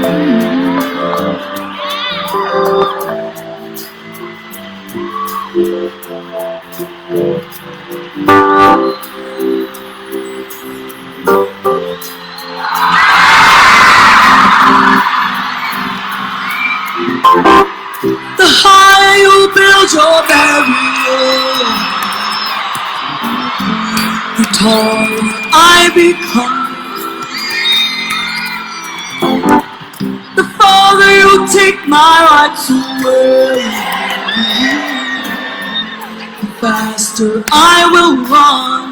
The higher you build your barrier, the taller I become. The farther you take my rights away, the faster I will run.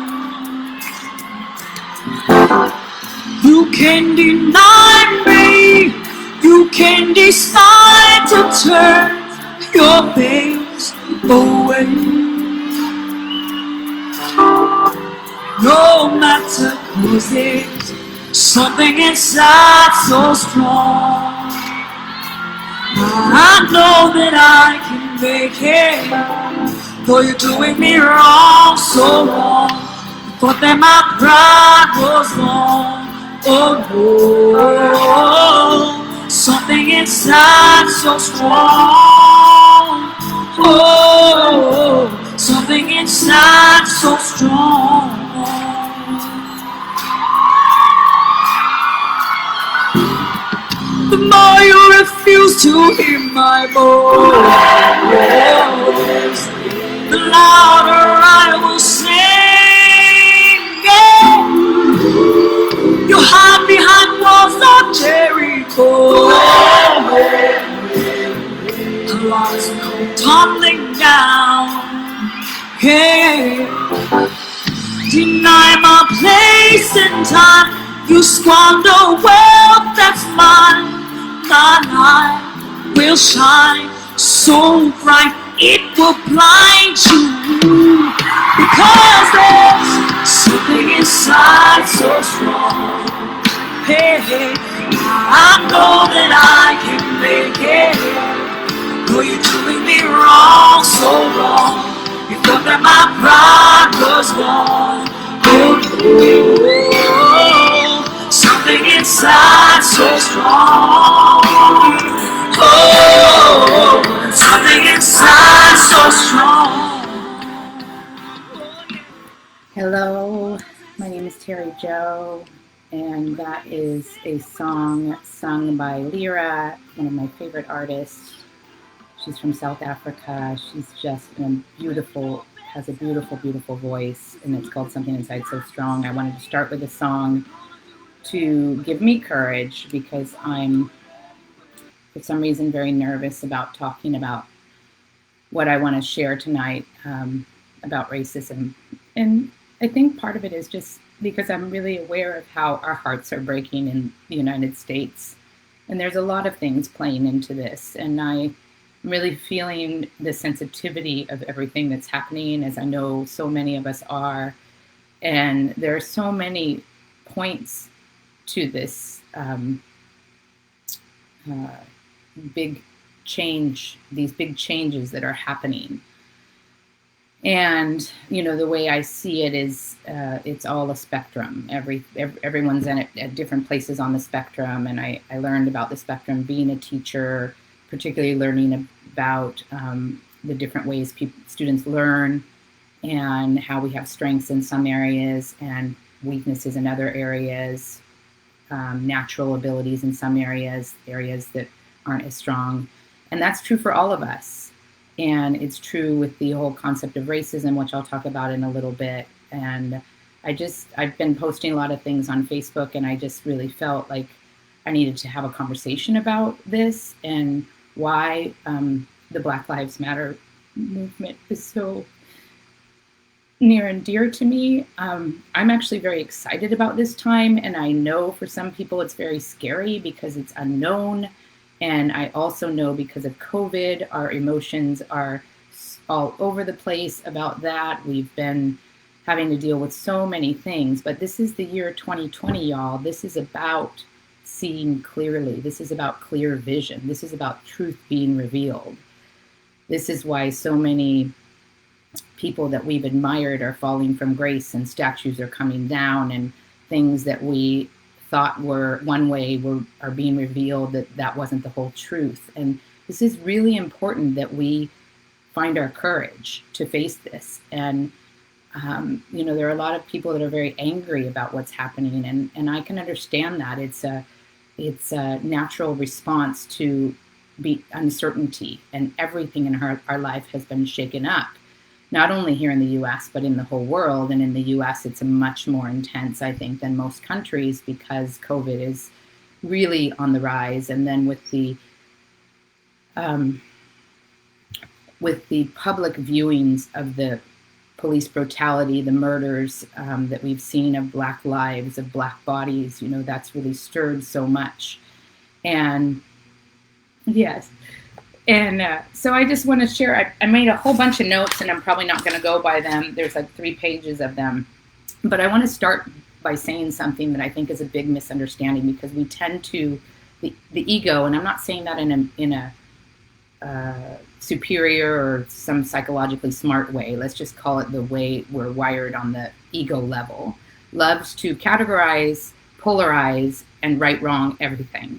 You can deny me, you can decide to turn your face away. No matter, 'cause there's something inside so strong. I know that I can make it, though you're doing me wrong, so wrong. You thought that my pride was wrong. Oh no, something inside so strong. Oh, something inside so strong. The more you refuse to hear my voice, the louder I will sing. Yeah. You hide behind walls of Jericho, the walls come tumbling down. Yeah. Deny my place in time, you squander wealth that's mine. My light will shine so bright it will blind you, because there's something inside so strong. Hey, hey, I know that I can make it, though you're doing me wrong, so wrong. You thought that my pride was gone. Oh, something inside so strong. Oh, something inside so strong. Hello, my name is Terry Jo, and that is a song sung by Lyra, one of my favorite artists. She's from South Africa. She's just has a beautiful, beautiful voice, and it's called Something Inside So Strong. I wanted to start with a song to give me courage, because I'm, for some reason, very nervous about talking about what I want to share tonight about racism. And I think part of it is just because I'm really aware of how our hearts are breaking in the United States. And there's a lot of things playing into this. And I'm really feeling the sensitivity of everything that's happening, as I know so many of us are. And there are so many points to this big change, these big changes that are happening. And, the way I see it is it's all a spectrum. Everyone's in it at different places on the spectrum. And I learned about the spectrum being a teacher, particularly learning about the different ways students learn, and how we have strengths in some areas and weaknesses in other areas, natural abilities in some areas that aren't as strong. And that's true for all of us. And it's true with the whole concept of racism, which I'll talk about in a little bit. And I've been posting a lot of things on Facebook, and I just really felt like I needed to have a conversation about this and why the Black Lives Matter movement is so near and dear to me. I'm actually very excited about this time, and I know for some people it's very scary because it's unknown. And I also know because of COVID, our emotions are all over the place about that. We've been having to deal with so many things, but this is the year 2020, y'all. This is about seeing clearly. This is about clear vision. This is about truth being revealed. This is why so many people that we've admired are falling from grace, and statues are coming down, and things that we thought were one way are being revealed that wasn't the whole truth. And this is really important that we find our courage to face this. And there are a lot of people that are very angry about what's happening, and I can understand that. It's a natural response to be uncertainty, and everything in our life has been shaken up, not only here in the US, but in the whole world. And in the US, it's a much more intense, I think, than most countries, because COVID is really on the rise. And then with the public viewings of the police brutality, the murders that we've seen of Black lives, of Black bodies, that's really stirred so much. And yes. And so I just want to share, I made a whole bunch of notes, and I'm probably not going to go by them. There's like 3 pages of them. But I want to start by saying something that I think is a big misunderstanding, because we tend to, the ego, and I'm not saying that in a superior or some psychologically smart way, let's just call it the way we're wired on the ego level, loves to categorize, polarize, and right, wrong everything.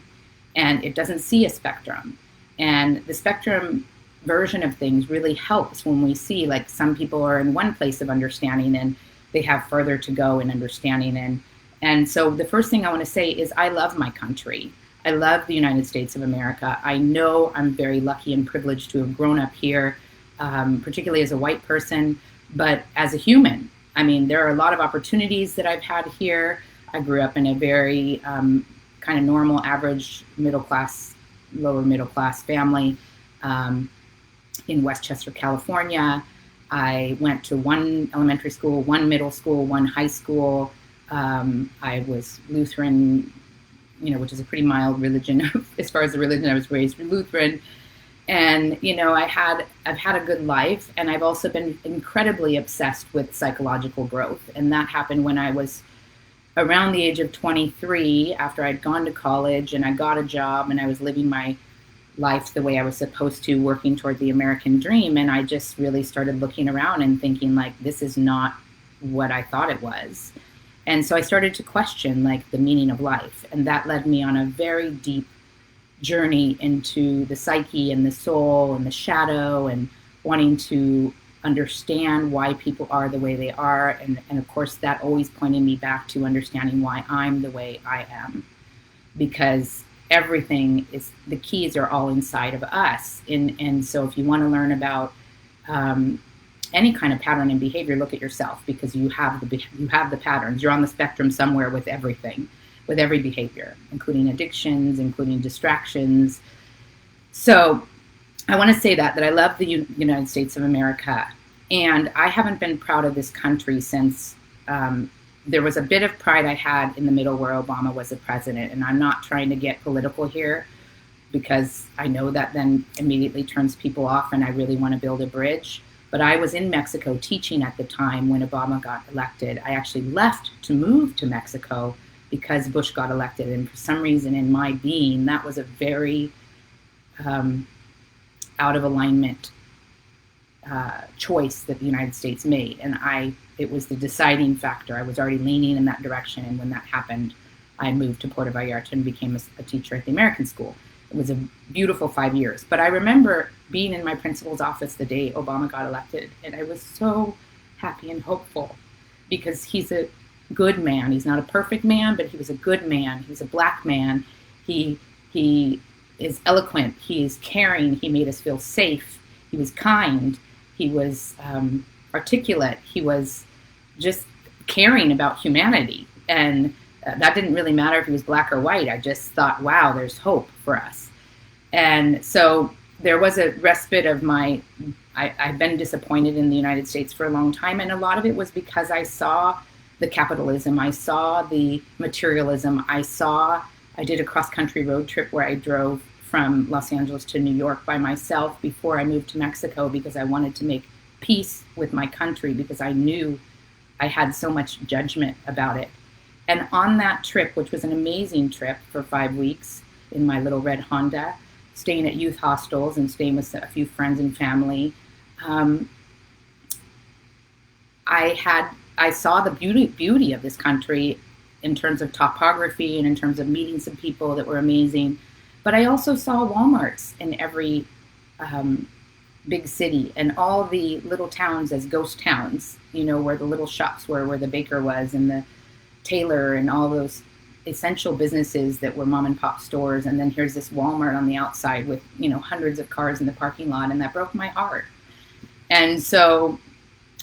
And it doesn't see a spectrum. And the spectrum version of things really helps when we see, like, some people are in one place of understanding and they have further to go in understanding. And so the first thing I want to say is I love my country. I love the United States of America. I know I'm very lucky and privileged to have grown up here, particularly as a white person, but as a human. I mean, there are a lot of opportunities that I've had here. I grew up in a very kind of normal, average, lower middle class family in Westchester, California. I went to 1 elementary school, 1 middle school, 1 high school. I was Lutheran, which is a pretty mild religion as far as the religion. I was raised Lutheran. And, I've had a good life, and I've also been incredibly obsessed with psychological growth. And that happened when I was around the age of 23, after I'd gone to college and I got a job and I was living my life the way I was supposed to, working toward the American dream. And I just really started looking around and thinking, like, this is not what I thought it was. And so I started to question, like, the meaning of life. And that led me on a very deep journey into the psyche and the soul and the shadow, and wanting to understand why people are the way they are. And of course, that always pointed me back to understanding why I'm the way I am. Because everything is, the keys are all inside of us. And so if you want to learn about any kind of pattern in behavior, look at yourself, because you have the patterns. You're on the spectrum somewhere with everything, with every behavior, including addictions, including distractions. So I want to say that I love the United States of America, and I haven't been proud of this country since there was a bit of pride I had in the middle where Obama was the president. And I'm not trying to get political here, because I know that then immediately turns people off, and I really want to build a bridge. But I was in Mexico teaching at the time when Obama got elected. I actually left to move to Mexico because Bush got elected. And for some reason in my being, that was a very out of alignment choice that the United States made. And it was the deciding factor. I was already leaning in that direction. And when that happened, I moved to Puerto Vallarta and became a teacher at the American school. It was a beautiful 5 years. But I remember being in my principal's office the day Obama got elected, and I was so happy and hopeful, because he's a good man. He's not a perfect man, but he was a good man. He's a Black man. He is eloquent. He is caring. He made us feel safe. He was kind. He was articulate. He was just caring about humanity. And that didn't really matter if he was Black or white. I just thought, wow, there's hope for us. And so there was a respite of I've been disappointed in the United States for a long time. And a lot of it was because I saw the capitalism. I saw the materialism. I did a cross-country road trip where I drove from Los Angeles to New York by myself before I moved to Mexico, because I wanted to make peace with my country, because I knew I had so much judgment about it. And on that trip, which was an amazing trip for 5 weeks in my little red Honda, staying at youth hostels and staying with a few friends and family, I saw the beauty of this country in terms of topography and in terms of meeting some people that were amazing. But I also saw Walmarts in every big city, and all the little towns as ghost towns, where the little shops were, where the baker was and the tailor and all those essential businesses that were mom and pop stores. And then here's this Walmart on the outside with, hundreds of cars in the parking lot. And that broke my heart. And so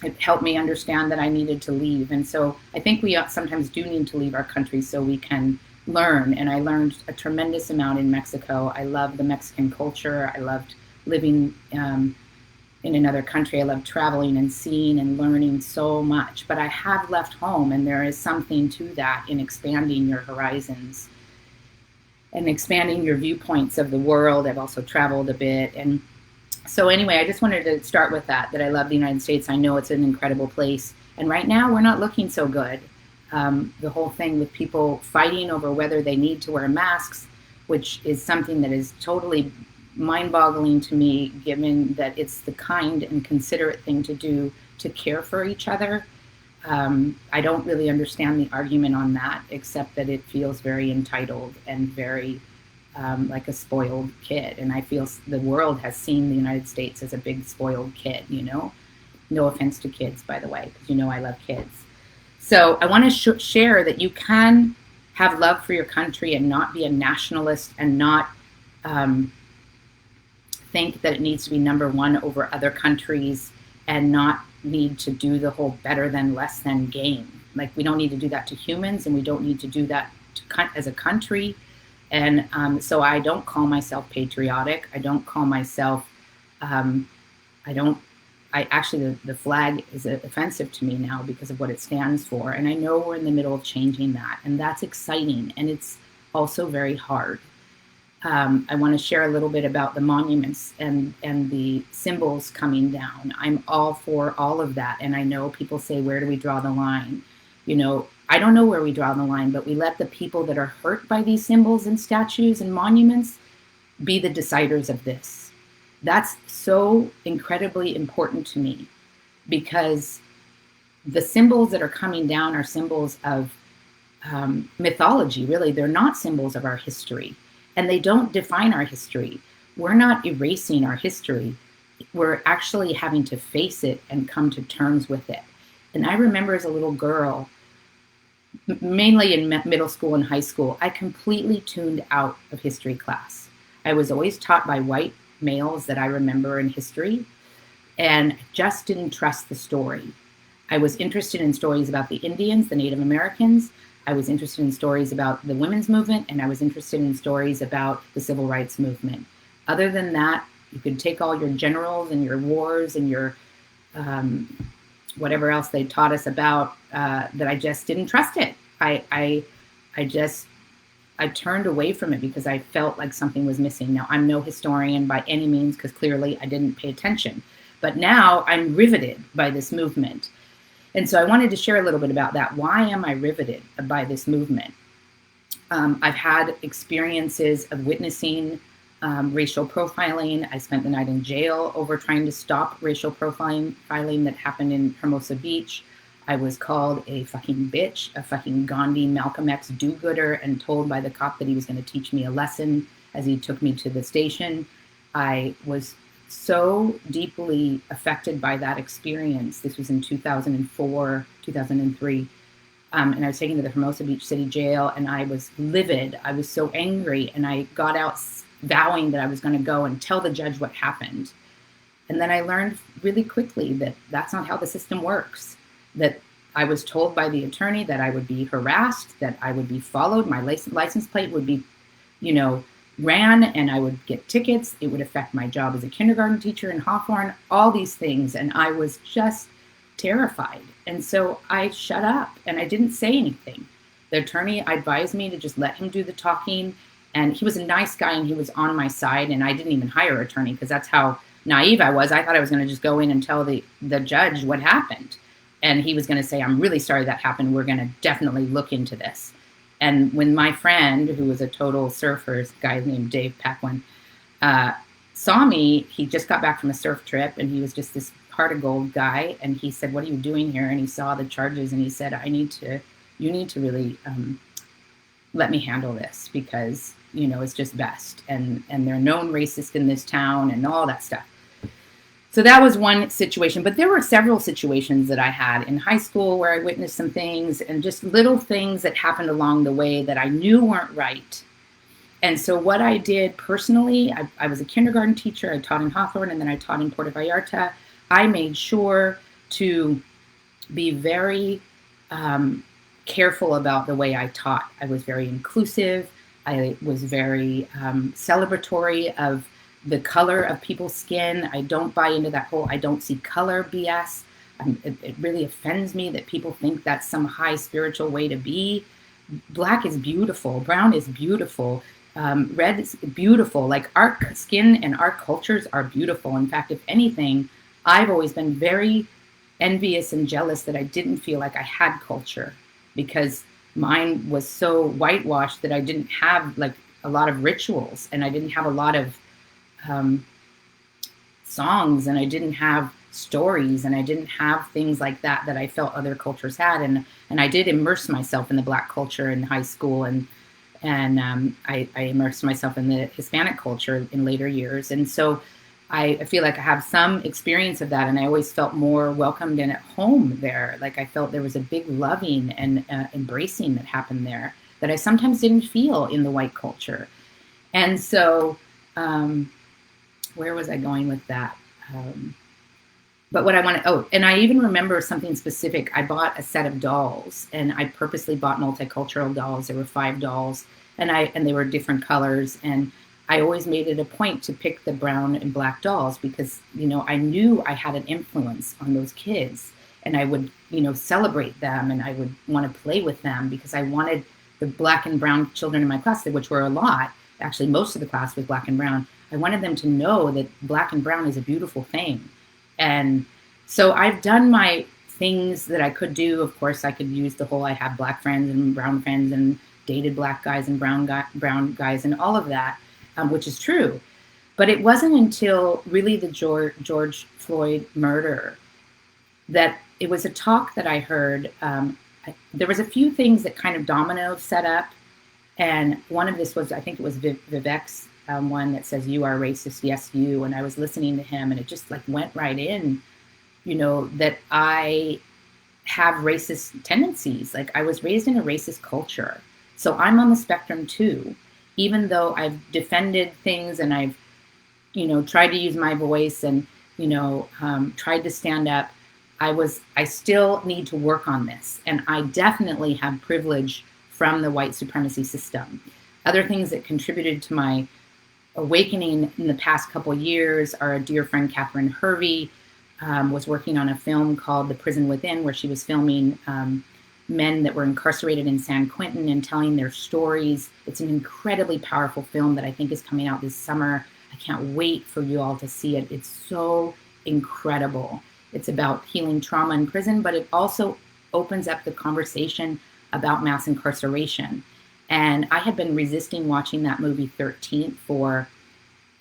it helped me understand that I needed to leave. And so I think we sometimes do need to leave our country so we can learn. And I learned a tremendous amount in Mexico. I love the Mexican culture. I loved living in another country. I love traveling and seeing and learning so much. But I have left home, and there is something to that in expanding your horizons and expanding your viewpoints of the world. I've also traveled a bit. And so anyway, I just wanted to start with that I love the United States. I know it's an incredible place. And right now, we're not looking so good. The whole thing with people fighting over whether they need to wear masks, which is something that is totally mind-boggling to me, given that it's the kind and considerate thing to do to care for each other. I don't really understand the argument on that, except that it feels very entitled and very like a spoiled kid. And I feel the world has seen the United States as a big spoiled kid, No offense to kids, by the way, because I love kids. So I want to share that you can have love for your country and not be a nationalist and not think that it needs to be number one over other countries and not need to do the whole better than, less than game. Like, we don't need to do that to humans, and we don't need to do that as a country. And so I don't call myself patriotic. I don't call myself, actually, the flag is offensive to me now because of what it stands for. And I know we're in the middle of changing that, and that's exciting. And it's also very hard. I want to share a little bit about the monuments and the symbols coming down. I'm all for all of that. And I know people say, where do we draw the line? I don't know where we draw the line, but we let the people that are hurt by these symbols and statues and monuments be the deciders of this. That's so incredibly important to me, because the symbols that are coming down are symbols of mythology, really. They're not symbols of our history. And they don't define our history. We're not erasing our history. We're actually having to face it and come to terms with it. And I remember as a little girl, mainly in middle school and high school, I completely tuned out of history class. I was always taught by white males that I remember in history, and just didn't trust the story. I was interested in stories about the Indians, the Native Americans. I was interested in stories about the women's movement, and I was interested in stories about the civil rights movement. Other than that, you could take all your generals and your wars and your whatever else they taught us about, that I just didn't trust it. I turned away from it because I felt like something was missing. Now, I'm no historian by any means, because clearly I didn't pay attention. But now I'm riveted by this movement. And so I wanted to share a little bit about that. Why am I riveted by this movement? I've had experiences of witnessing racial profiling. I spent the night in jail over trying to stop racial profiling that happened in Hermosa Beach. I was called a fucking bitch, a fucking Gandhi Malcolm X do-gooder, and told by the cop that he was going to teach me a lesson as he took me to the station. I was so deeply affected by that experience. This was in 2004, 2003. And I was taken to the Hermosa Beach City Jail, and I was livid. I was so angry, and I got out vowing that I was going to go and tell the judge what happened. And then I learned really quickly that that's not how the system works, that I was told by the attorney that I would be harassed, that I would be followed, my license plate would be, ran, and I would get tickets. It would affect my job as a kindergarten teacher in Hawthorne, all these things. And I was just terrified. And so I shut up and I didn't say anything. The attorney advised me to just let him do the talking. And he was a nice guy, and he was on my side. And I didn't even hire an attorney because that's how naive I was. I thought I was going to just go in and tell the judge what happened. And he was going to say, I'm really sorry that happened. We're going to definitely look into this. And when my friend, who was a total surfer, a guy named Dave Paquin, saw me, he just got back from a surf trip, and he was just this heart of gold guy. And he said, what are you doing here? And he saw the charges, and he said, I need to you need to really let me handle this because, it's just best. And they're known racist in this town and all that stuff. So that was one situation, but there were several situations that I had in high school where I witnessed some things and just little things that happened along the way that I knew weren't right. And so what I did personally, I was a kindergarten teacher. I taught in Hawthorne and then I taught in Puerto Vallarta. I made sure to be very careful about the way I taught. I was very inclusive. I was very celebratory of the color of people's skin. I don't buy into that whole I don't see color BS. It really offends me that people think that's some high spiritual way to be. Black is beautiful. Brown is beautiful. Red is beautiful. Like our skin and our cultures are beautiful. In fact, if anything, I've always been very envious and jealous that I didn't feel like I had culture because mine was so whitewashed that I didn't have like a lot of rituals and I didn't have a lot of songs and I didn't have stories and I didn't have things like that I felt other cultures had. And I did immerse myself in the Black culture in high school and I immersed myself in the Hispanic culture in later years. And so I feel like I have some experience of that and I always felt more welcomed and at home there. Like I felt there was a big loving and embracing that happened there that I sometimes didn't feel in the white culture. And so where was I going with that? But what I want to, and I even remember something specific. I bought a set of dolls and I purposely bought multicultural dolls. There were 5 dolls and they were different colors. And I always made it a point to pick the brown and black dolls because, I knew I had an influence on those kids and I would, celebrate them and I would want to play with them because I wanted the black and brown children in my class, which were a lot. Actually, most of the class was black and brown. I wanted them to know that black and brown is a beautiful thing. And so I've done my things that I could do. Of course, I could use the whole I have black friends and brown friends and dated black guys and brown guys and all of that, which is true. But it wasn't until really the George Floyd murder that it was a talk that I heard. There was a few things that kind of domino set up. And one of this was, I think it was Vivek's one that says, "You are racist, yes, you." And I was listening to him and it just like went right in, that I have racist tendencies. Like I was raised in a racist culture. So I'm on the spectrum too, even though I've defended things and I've, tried to use my voice and, tried to stand up. I still need to work on this. And I definitely have privilege from the white supremacy system. Other things that contributed to my awakening in the past couple years are a dear friend, Catherine Hervey, was working on a film called The Prison Within, where she was filming men that were incarcerated in San Quentin and telling their stories. It's an incredibly powerful film that I think is coming out this summer. I can't wait for you all to see it. It's so incredible. It's about healing trauma in prison, but it also opens up the conversation about mass incarceration. And I had been resisting watching that movie 13th for,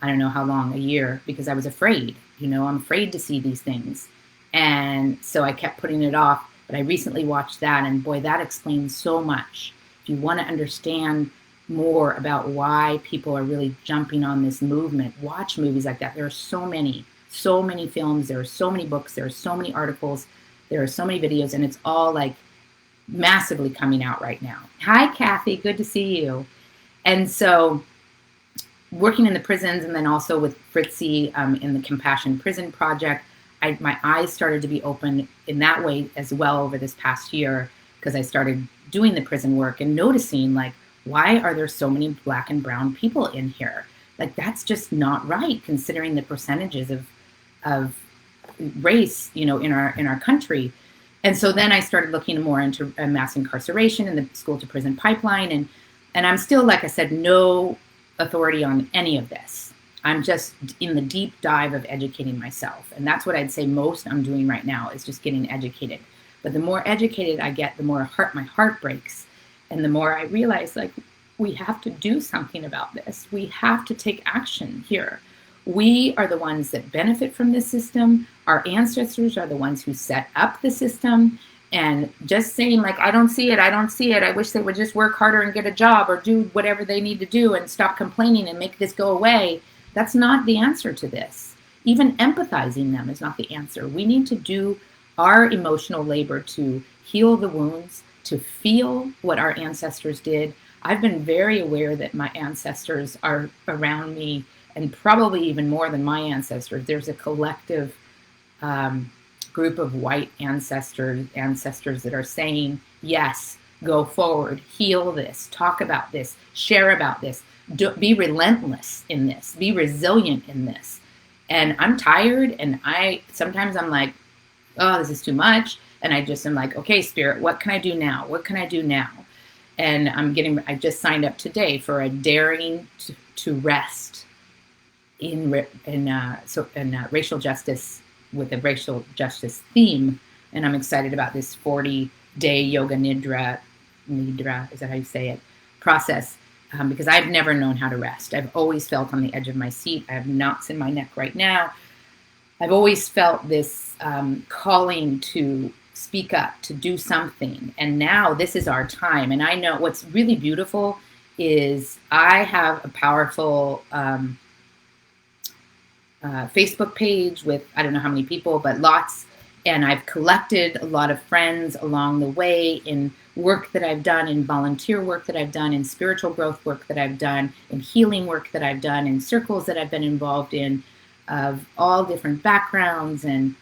I don't know how long, a year, because I was afraid. I'm afraid to see these things. And so I kept putting it off. But I recently watched that, and boy, that explains so much. If you want to understand more about why people are really jumping on this movement, watch movies like that. There are so many films. There are so many books. There are so many articles. There are so many videos, and it's all like massively coming out right now. Hi, Kathy. Good to see you. And so working in the prisons and then also with Fritzy in the Compassion Prison Project, my eyes started to be open in that way as well over this past year because I started doing the prison work and noticing like, why are there so many black and brown people in here? Like, that's just not right considering the percentages of race, in our country. And so then I started looking more into mass incarceration and the school to prison pipeline. And I'm still, like I said, no authority on any of this. I'm just in the deep dive of educating myself. And that's what I'd say most I'm doing right now is just getting educated. But the more educated I get, the more my heart breaks. And the more I realize, like, we have to do something about this. We have to take action here. We are the ones that benefit from this system. Our ancestors are the ones who set up the system. And just saying, like, I don't see it, I don't see it, I wish they would just work harder and get a job or do whatever they need to do and stop complaining and make this go away, that's not the answer to this. Even empathizing them is not the answer. We need to do our emotional labor to heal the wounds, to feel what our ancestors did. I've been very aware that my ancestors are around me, and probably even more than my ancestors. There's a collective group of white ancestors that are saying, yes, go forward, heal this, talk about this, share about this, be relentless in this, be resilient in this. And I'm tired, and sometimes I'm like, oh, this is too much. And I just am like, okay, Spirit, what can I do now? What can I do now? And I just signed up today for a daring to rest in racial justice, with a racial justice theme. And I'm excited about this 40-day yoga nidra, is that how you say it, process, because I've never known how to rest. I've always felt on the edge of my seat. I have knots in my neck right now. I've always felt this calling to speak up, to do something. And now this is our time. And I know what's really beautiful is I have a powerful Facebook page with, I don't know how many people, but lots. And I've collected a lot of friends along the way in work that I've done, in volunteer work that I've done, in spiritual growth work that I've done, in healing work that I've done, in circles that I've been involved in, of all different backgrounds and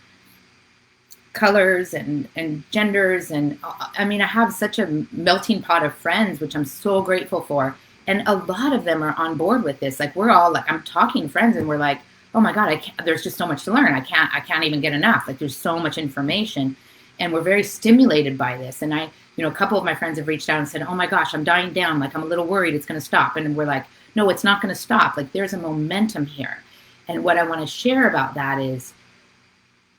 colors and genders. And I mean, I have such a melting pot of friends, which I'm so grateful for. And a lot of them are on board with this. Like, we're all like, I'm talking friends, and we're like, oh my God, there's just so much to learn. I can't even get enough. Like, there's so much information, and we're very stimulated by this. And a couple of my friends have reached out and said, oh my gosh, I'm dying down. Like, I'm a little worried it's going to stop. And we're like, no, it's not going to stop. Like, there's a momentum here. And what I want to share about that is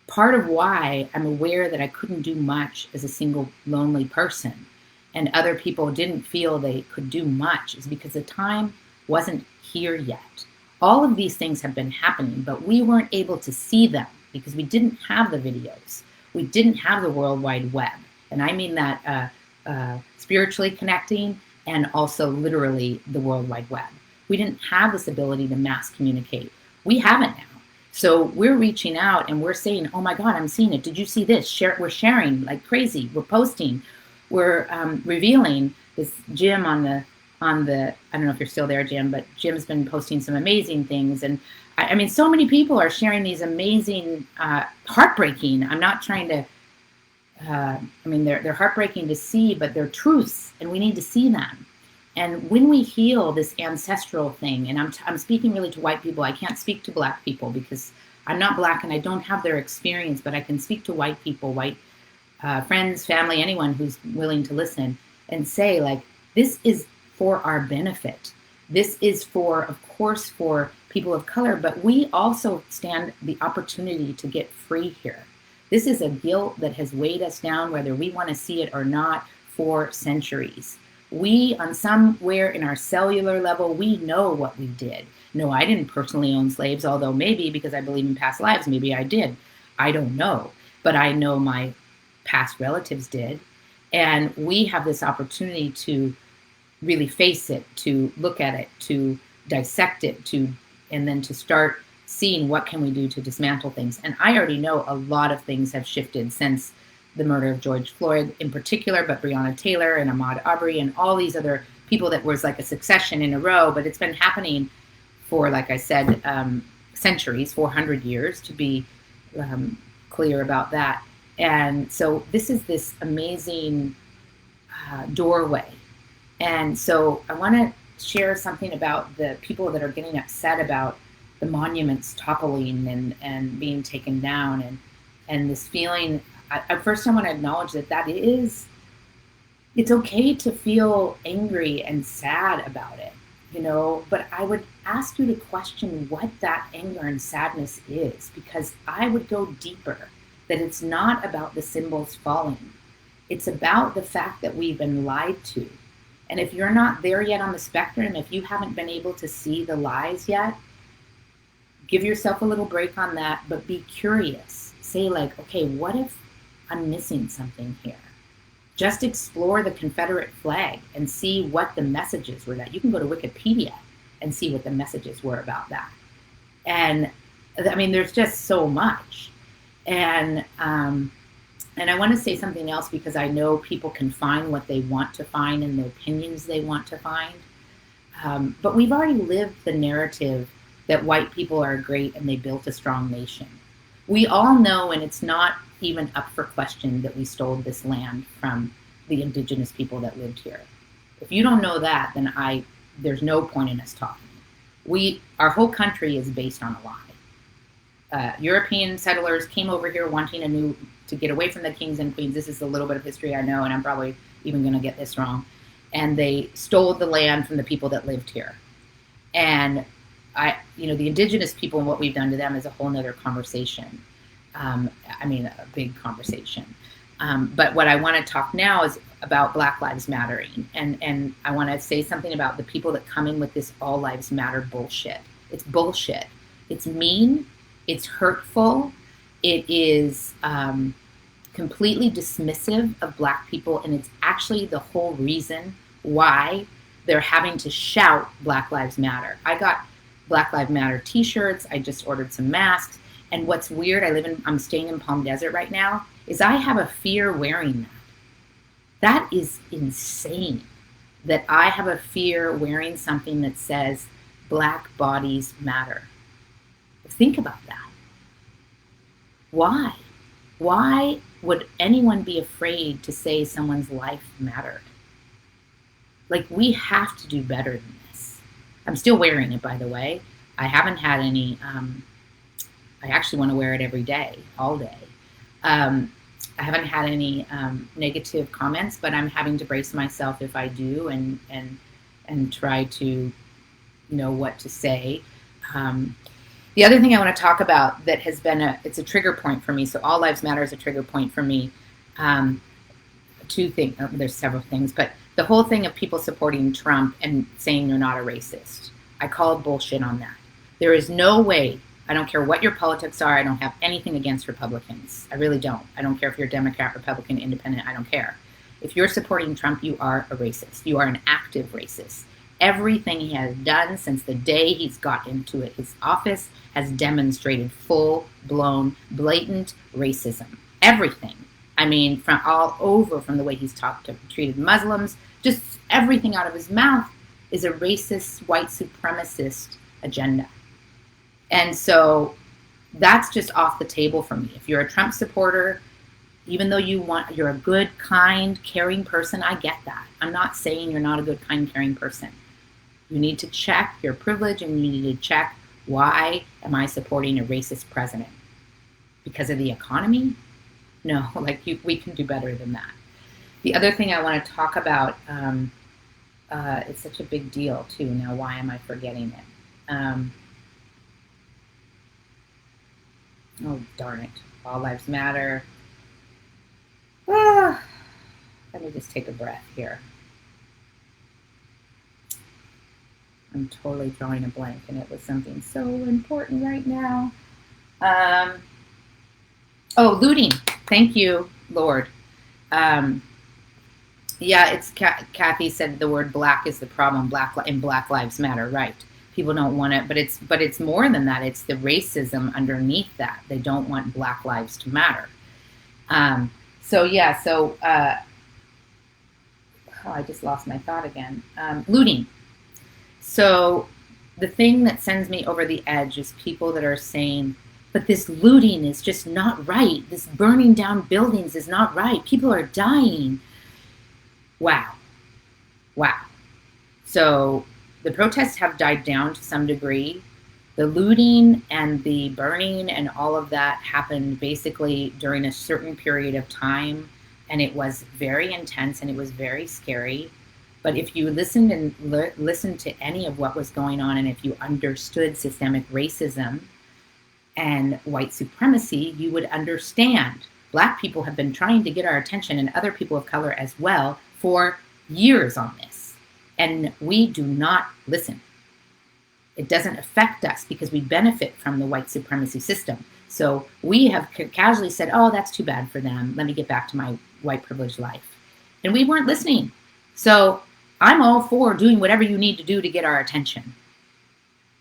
part of why I'm aware that I couldn't do much as a single lonely person, and other people didn't feel they could do much, is because the time wasn't here yet. All of these things have been happening, but we weren't able to see them because we didn't have the videos. We didn't have the World Wide Web. And I mean that spiritually connecting, and also literally the World Wide Web. We didn't have this ability to mass communicate. We have it now. So we're reaching out and we're saying, oh my God, I'm seeing it. Did you see this? We're sharing like crazy. We're posting. We're revealing this. Jim on the, I don't know if you're still there, Jim, but Jim's been posting some amazing things. And I mean, so many people are sharing these amazing, heartbreaking. I'm not trying to, they're heartbreaking to see, but they're truths, and we need to see them. And when we heal this ancestral thing, and I'm speaking really to white people, I can't speak to Black people because I'm not Black and I don't have their experience, but I can speak to white people, white friends, family, anyone who's willing to listen, and say, like, this is for our benefit. This is for, of course, for people of color, but we also stand the opportunity to get free here. This is a guilt that has weighed us down, whether we want to see it or not, for centuries. We, on somewhere in our cellular level, we know what we did. No, I didn't personally own slaves, although maybe because I believe in past lives, maybe I did. I don't know. But I know my past relatives did. And we have this opportunity to really face it, to look at it, to dissect it, and then to start seeing what can we do to dismantle things. And I already know a lot of things have shifted since the murder of George Floyd in particular, but Breonna Taylor and Ahmaud Arbery and all these other people that was like a succession in a row. But it's been happening for, like I said, centuries, 400 years, to be clear about that. And so this is this amazing doorway. And so I want to share something about the people that are getting upset about the monuments toppling and being taken down, and this feeling. First, I want to acknowledge that it's okay to feel angry and sad about it, but I would ask you to question what that anger and sadness is, because I would go deeper, that it's not about the symbols falling. It's about the fact that we've been lied to. And if you're not there yet on the spectrum, if you haven't been able to see the lies yet, give yourself a little break on that, but be curious. Say, like, okay, what if I'm missing something here. Just explore the Confederate flag and see what the messages were. That you can go to Wikipedia and see what the messages were about that. And I mean, there's just so much. And I want to say something else, because I know people can find what they want to find and the opinions they want to find. But we've already lived the narrative that white people are great and they built a strong nation. We all know, and it's not even up for question, that we stole this land from the indigenous people that lived here. If you don't know that, then there's no point in us talking. Our whole country is based on a lie. European settlers came over here wanting to get away from the kings and queens. This is a little bit of history, I know, and I'm probably even going to get this wrong. And they stole the land from the people that lived here. And the indigenous people and what we've done to them is a whole nother conversation. A big conversation. But what I want to talk now is about Black Lives Mattering. And I want to say something about the people that come in with this all lives matter bullshit. It's bullshit. It's mean. It's hurtful. It is completely dismissive of Black people. And it's actually the whole reason why they're having to shout Black Lives Matter. I got Black Lives Matter t-shirts. I just ordered some masks. And what's weird, I'm staying in Palm Desert right now, is I have a fear wearing that. That is insane, that I have a fear wearing something that says Black bodies matter. Think about that. Why? Why would anyone be afraid to say someone's life mattered? Like, we have to do better than this. I'm still wearing it, by the way. I haven't had any, I actually want to wear it every day, all day. I haven't had any negative comments, but I'm having to brace myself if I do and try to know what to say. The other thing I want to talk about that has been it's a trigger point for me. So All Lives Matter is a trigger point for me. Two things, there's several things, but the whole thing of people supporting Trump and saying you're not a racist. I call bullshit on that. There is no way. I don't care what your politics are. I don't have anything against Republicans. I really don't. I don't care if you're Democrat, Republican, Independent. I don't care. If you're supporting Trump, you are a racist. You are an active racist. Everything he has done since the day he's got into his office has demonstrated full-blown, blatant racism. Everything. I mean, from all over, from the way he's treated Muslims, just everything out of his mouth is a racist, white supremacist agenda. And so that's just off the table for me. If you're a Trump supporter, even though you're a good, kind, caring person, I get that. I'm not saying you're not a good, kind, caring person. You need to check your privilege, and you need to check, why am I supporting a racist president? Because of the economy? No, we can do better than that. The other thing I want to talk about, it's such a big deal too. Now, why am I forgetting it? Oh, darn it. All Lives Matter. Let me just take a breath here. I'm totally drawing a blank, and it was something so important right now. Looting. Thank you, Lord. It's Kathy said the word Black is the problem. Black Lives Matter, right? People don't want it, but it's more than that. It's the racism underneath that. They don't want Black lives to matter. I just lost my thought again. Looting. So the thing that sends me over the edge is people that are saying, but this looting is just not right. This burning down buildings is not right. People are dying. Wow. So the protests have died down to some degree. The looting and the burning and all of that happened basically during a certain period of time, and it was very intense and it was very scary. But if you listened to any of what was going on, and if you understood systemic racism and white supremacy, you would understand. Black people have been trying to get our attention, and other people of color as well, for years on this. And we do not listen. It doesn't affect us because we benefit from the white supremacy system. So we have casually said, oh, that's too bad for them. Let me get back to my white privileged life. And we weren't listening. So I'm all for doing whatever you need to do to get our attention.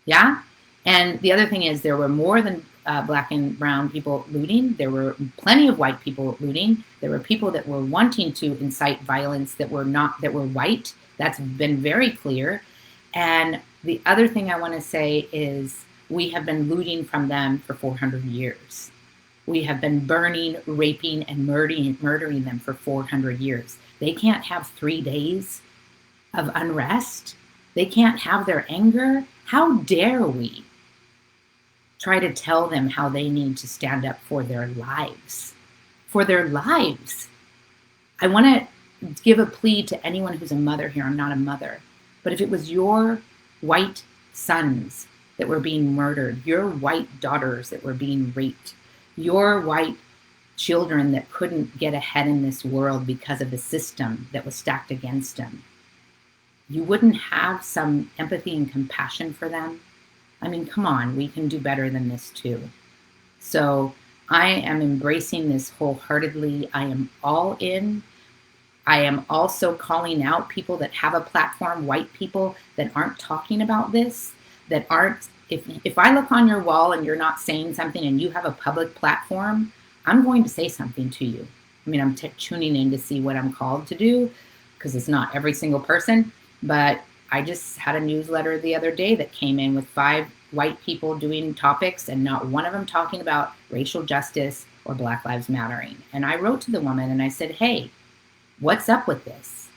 Yeah. And the other thing is, there were more than black and brown people looting. There were plenty of white people looting. There were people that were wanting to incite violence that were white. That's been very clear. And the other thing I want to say is, we have been looting from them for 400 years. We have been burning, raping, and murdering them for 400 years. They can't have 3 days of unrest. They can't have their anger. How dare we try to tell them how they need to stand up for their lives? For their lives. I want to give a plea to anyone who's a mother here. I'm not a mother. But if it was your white sons that were being murdered, your white daughters that were being raped, your white children that couldn't get ahead in this world because of the system that was stacked against them, you wouldn't have some empathy and compassion for them? I mean, come on, we can do better than this too. So I am embracing this wholeheartedly. I am all in. I am also calling out people that have a platform, white people that aren't talking about this, that aren't, if I look on your wall and you're not saying something and you have a public platform, I'm going to say something to you. I mean, I'm tuning in to see what I'm called to do, because it's not every single person, but I just had a newsletter the other day that came in with 5 white people doing topics and not one of them talking about racial justice or Black Lives Mattering. And I wrote to the woman and I said, hey, what's up with this?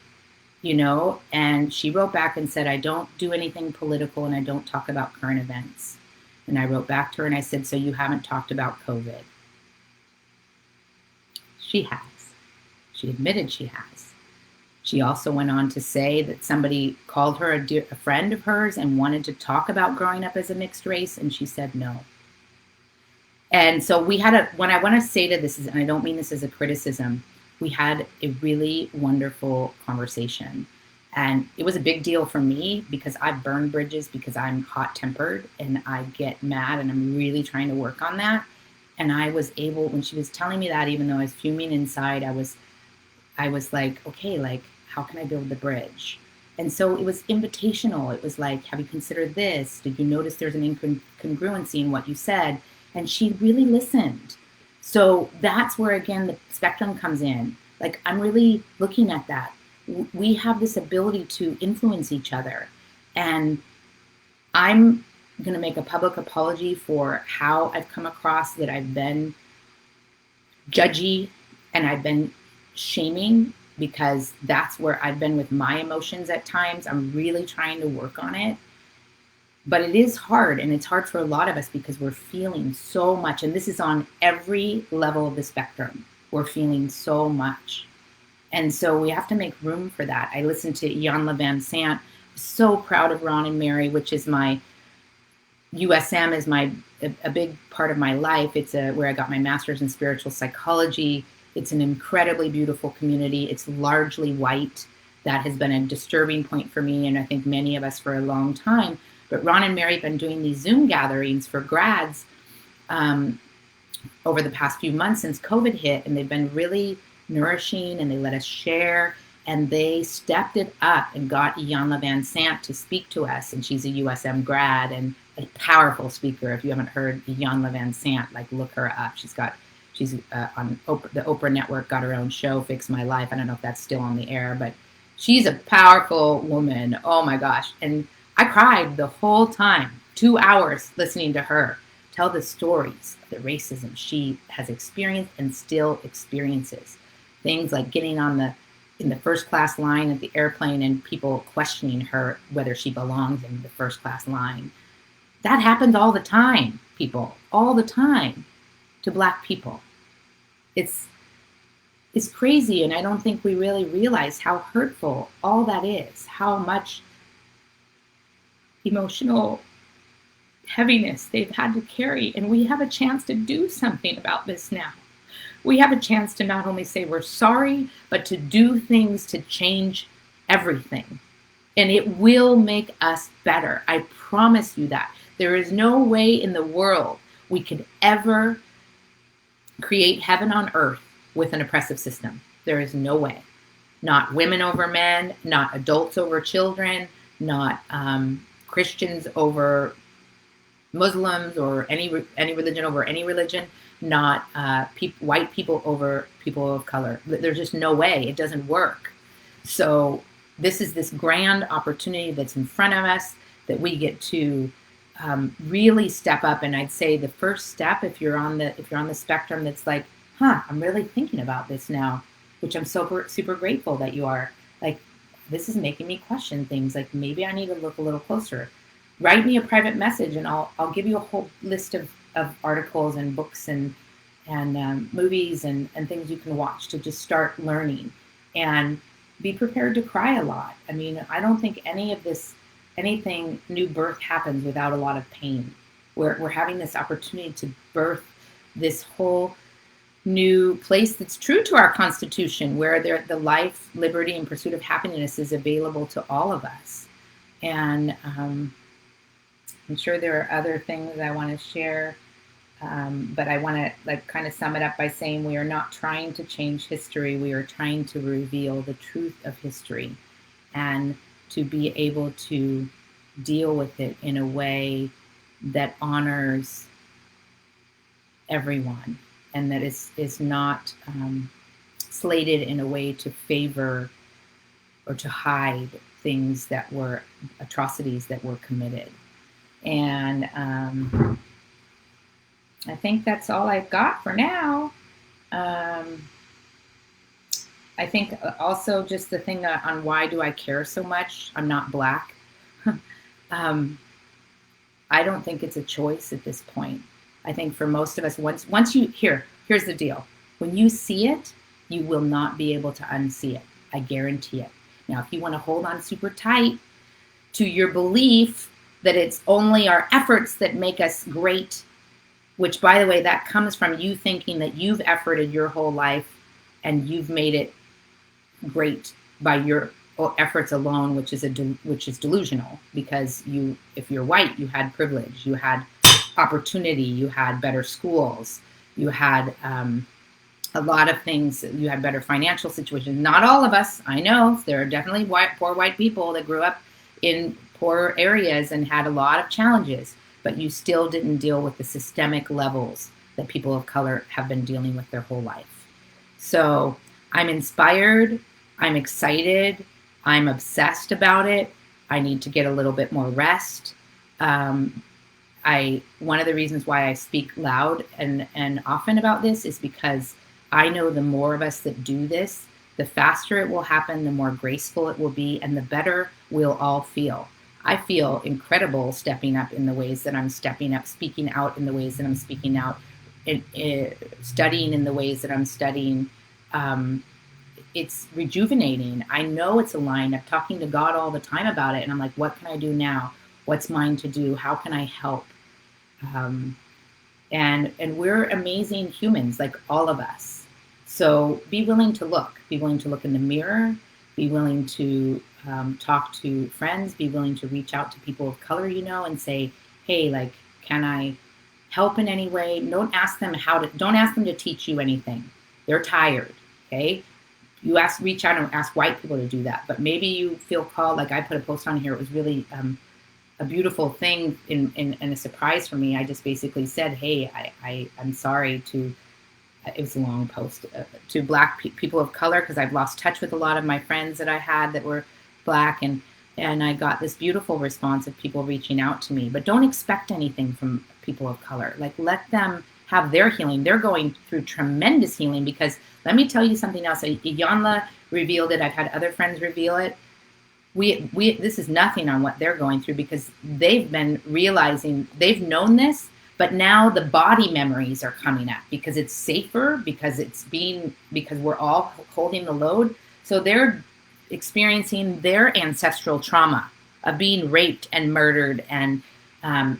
You know, and she wrote back and said, I don't do anything political and I don't talk about current events. And I wrote back to her and I said, so you haven't talked about COVID? She has. She admitted she has. She also went on to say that somebody called her a friend of hers and wanted to talk about growing up as a mixed race, and she said no. And so we had what I want to say to this is, and I don't mean this as a criticism, we had a really wonderful conversation. And it was a big deal for me because I've burned bridges, because I'm hot-tempered and I get mad, and I'm really trying to work on that. And I was able, when she was telling me that, even though I was fuming inside, I was like, okay, like, how can I build the bridge? And so it was invitational. It was like, have you considered this? Did you notice there's an incongruency in what you said? And she really listened. So that's where, again, the spectrum comes in. Like, I'm really looking at that. We have this ability to influence each other. And I'm going to make a public apology for how I've come across that I've been judgy and I've been shaming, because that's where I've been with my emotions at times. I'm really trying to work on it. But it is hard, and it's hard for a lot of us because we're feeling so much. And this is on every level of the spectrum. We're feeling so much. And so we have to make room for that. I listened to Iyanla Vanzant. I'm so proud of Ron and Mary, which is my USM, is a big part of my life. It's where I got my master's in spiritual psychology. It's an incredibly beautiful community. It's largely white. That has been a disturbing point for me, and I think many of us, for a long time. But Ron and Mary have been doing these Zoom gatherings for grads over the past few months since COVID hit, and they've been really nourishing, and they let us share, and they stepped it up and got Iyanla Vanzant to speak to us, and she's a USM grad and a powerful speaker. If you haven't heard Iyanla Vanzant, like, look her up. She's on the Oprah Network, got her own show, Fix My Life. I don't know if that's still on the air, but she's a powerful woman. Oh my gosh. And I cried the whole time, 2 hours listening to her tell the stories of the racism she has experienced and still experiences. Things like getting in the first class line at the airplane and people questioning her whether she belongs in the first class line. That happens all the time, people, all the time, to Black people. It's crazy, and I don't think we really realize how hurtful all that is, how much emotional heaviness they've had to carry, and we have a chance to do something about this now. We have a chance to not only say we're sorry, but to do things to change everything. And it will make us better. I promise you that. There is no way in the world we could ever create heaven on earth with an oppressive system. There is no way. Not women over men, not adults over children, not Christians over Muslims or any religion over any religion, not white people over people of color. There's just no way. It doesn't work. So this is this grand opportunity that's in front of us that we get to really step up. And I'd say the first step, if you're on the spectrum, that's like, I'm really thinking about this now, which I'm super grateful that you are. Like, this is making me question things. Like, maybe I need to look a little closer. Write me a private message, and I'll give you a whole list of articles and books and movies and things you can watch to just start learning. And be prepared to cry a lot. I mean, I don't think anything new birth happens without a lot of pain. We're having this opportunity to birth this whole new place that's true to our Constitution, where the life, liberty, and pursuit of happiness is available to all of us. And I'm sure there are other things I want to share, but I want to kind of sum it up by saying we are not trying to change history. We are trying to reveal the truth of history and to be able to deal with it in a way that honors everyone, and that is not slated in a way to favor or to hide things that were atrocities that were committed. And I think that's all I've got for now. I think also just the thing on why do I care so much? I'm not Black. I don't think it's a choice at this point. I think for most of us, once you here's the deal. When you see it, you will not be able to unsee it. I guarantee it. Now, if you want to hold on super tight to your belief that it's only our efforts that make us great, which, by the way, that comes from you thinking that you've efforted your whole life and you've made it great by your efforts alone, which is delusional, because if you're white, you had privilege, you had opportunity, you had better schools, you had a lot of things, you had better financial situations. Not all of us, I know, there are definitely poor white people that grew up in poor areas and had a lot of challenges, but you still didn't deal with the systemic levels that people of color have been dealing with their whole life. So I'm inspired, I'm excited, I'm obsessed about it. I need to get a little bit more rest. One of the reasons why I speak loud and often about this is because I know the more of us that do this, the faster it will happen, the more graceful it will be, and the better we'll all feel. I feel incredible stepping up in the ways that I'm stepping up, speaking out in the ways that I'm speaking out, studying in the ways that I'm studying. It's rejuvenating. I know it's aligned. I'm talking to God all the time about it, and I'm like, what can I do now? What's mine to do? How can I help? And we're amazing humans, like all of us. So be willing to look. Be willing to look in the mirror. Be willing to talk to friends. Be willing to reach out to people of color, and say, hey, like, can I help in any way? Don't ask them to teach you anything. They're tired, okay? Reach out and ask white people to do that. But maybe you feel called, like I put a post on here. It was really a beautiful thing and a surprise for me. I just basically said, hey, I'm sorry to, it was a long post, to Black people of color, because I've lost touch with a lot of my friends that I had that were Black, and I got this beautiful response of people reaching out to me. But don't expect anything from people of color. Like, let them have their healing. They're going through tremendous healing, because let me tell you something else. Iyanla revealed it. I've had other friends reveal it. This is nothing on what they're going through, because they've been realizing, they've known this, but now the body memories are coming up because it's safer, because we're all holding the load. So they're experiencing their ancestral trauma of being raped and murdered and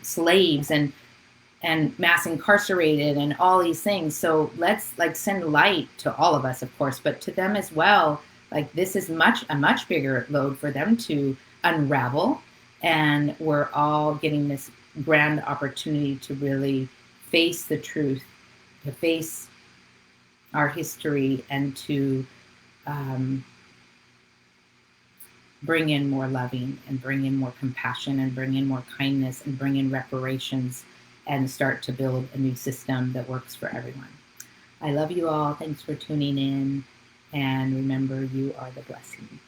slaves and mass incarcerated and all these things. So let's send light to all of us, of course, but to them as well. Like, this is a much bigger load for them to unravel. And we're all getting this grand opportunity to really face the truth, to face our history, and to bring in more loving and bring in more compassion and bring in more kindness and bring in reparations and start to build a new system that works for everyone. I love you all. Thanks for tuning in. And remember, you are the blessing.